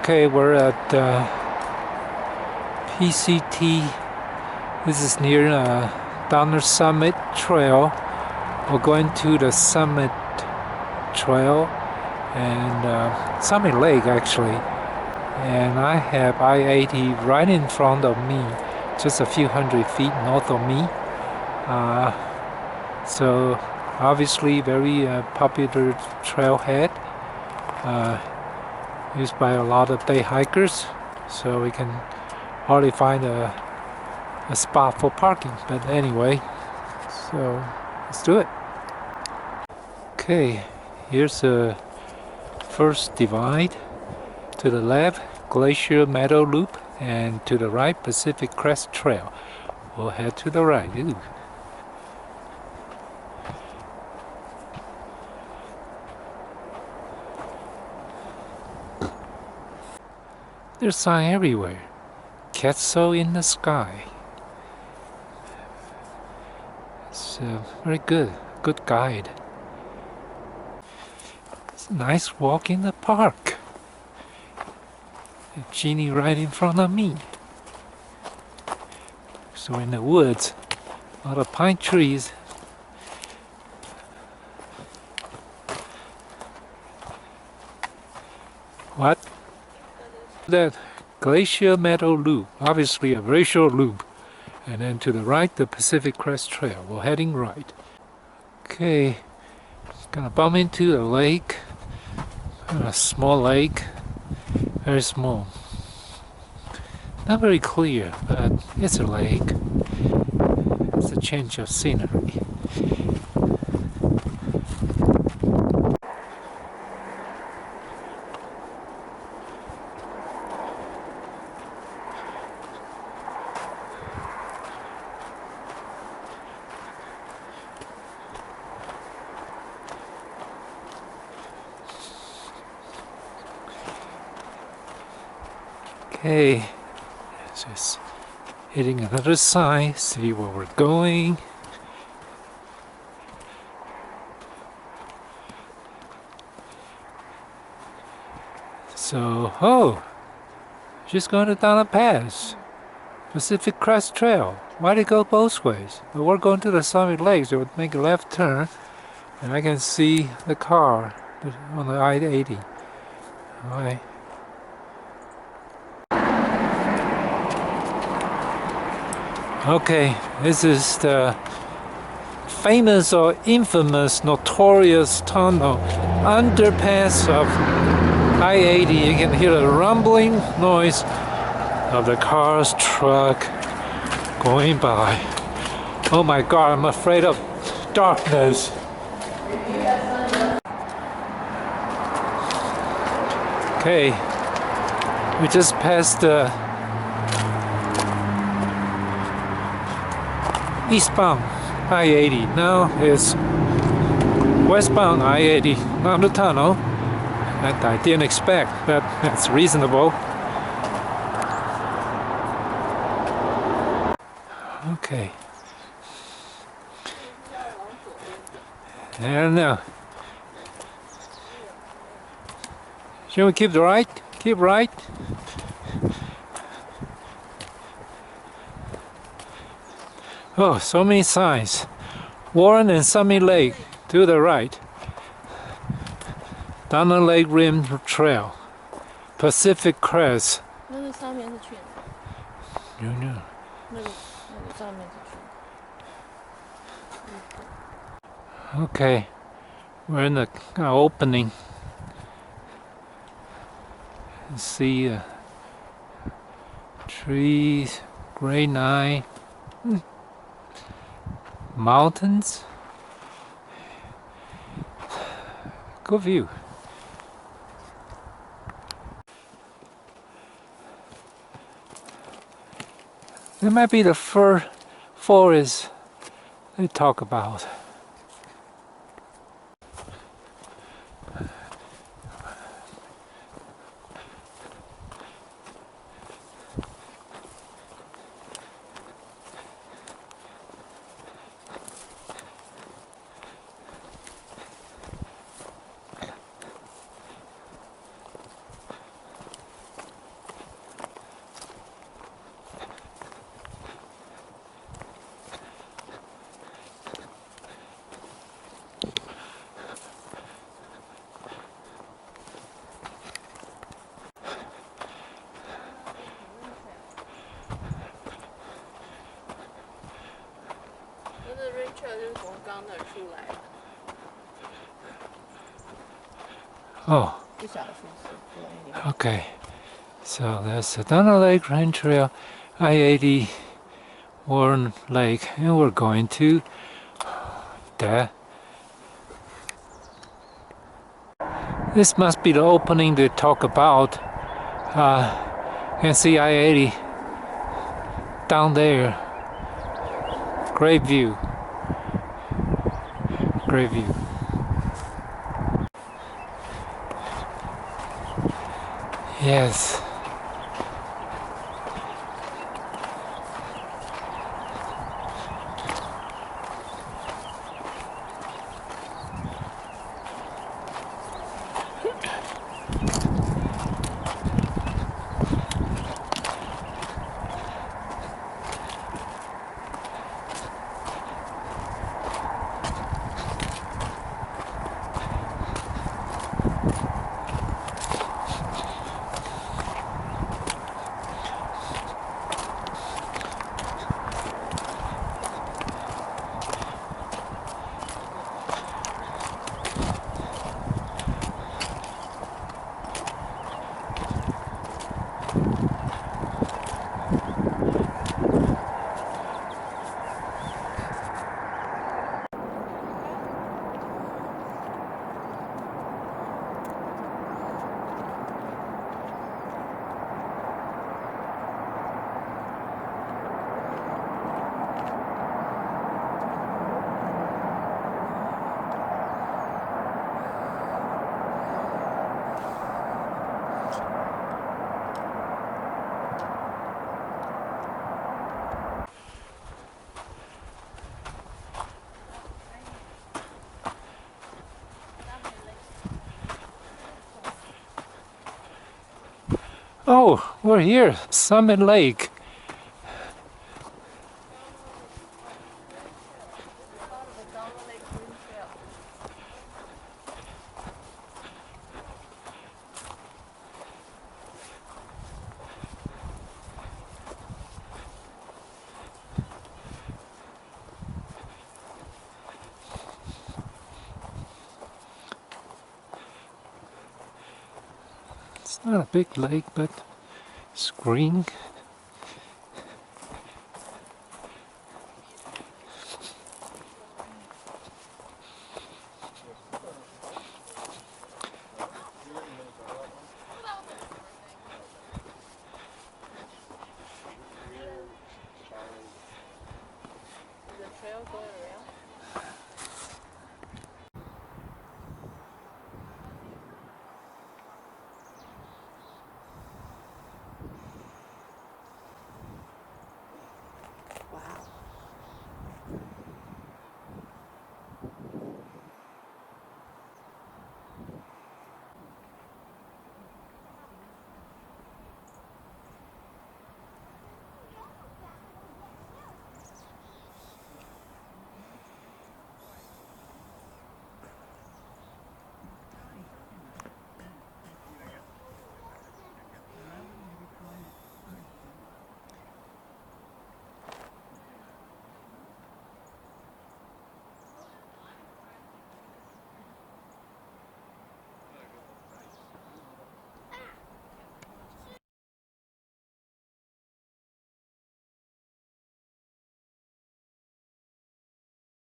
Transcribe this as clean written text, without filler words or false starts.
Okay, we're at PCT. This is near Donner Summit Trail. We're going to the Summit Trail and Summit Lake actually. And I have I-80 right in front of me, just a few hundred feet north of me. So obviously very popular trailhead. Used by a lot of day hikers, so we can hardly find a spot for parking, but anyway, so let's do it. Okay, here's the first divide. To the left, Glacier Meadow Loop, and to the right, Pacific Crest Trail. We'll head to the right. Ooh. There's sign everywhere. Quetzal in the sky. It's very good guide. It's a nice walk in the park. A genie right in front of me. So in the woods, a lot of pine trees. What? That Glacier Meadow Loop, obviously a very short loop, and then to the right the Pacific Crest Trail. We're heading right. Okay, gonna bump into a lake, a small lake, very small. Not very clear, but it's a lake. It's a change of scenery. Okay, just hitting another sign, see where we're going. So, oh, just going to down a pass. Pacific Crest Trail. Why'd it go both ways? But we're going to the Summit Lake, so we'll make a left turn, and I can see the car on the I-80. Alright. Okay, this is the famous or infamous, notorious tunnel underpass of I-80. You can hear the rumbling noise of the car's truck going by. Oh my god, I'm afraid of darkness. Okay, we just passed the eastbound I-80. Now it's westbound I-80, not the tunnel. That I didn't expect, but that's reasonable. Okay. I don't know. Shall we keep the right? Keep right. Oh, so many signs. Warren and Summit Lake to the right. Donner Lake Rim Trail. Pacific Crest. Okay, we're in the opening. See trees, grade 9, mountains. Good view. It might be the fir forest they talk about. rain trail 就是从刚那儿出来的， Oh, 不晓得是不是？不过 anyway， okay. So that's the Donner Lake Rain Trail, I-80, Warren Lake, and we're going to there. This must be the opening they talk about. And see I-80 down there. Great view. Great view. Yes. Oh, we're here, Summit Lake. part of the Donner Lake Rain Trail. It's not a big lake, but it's green.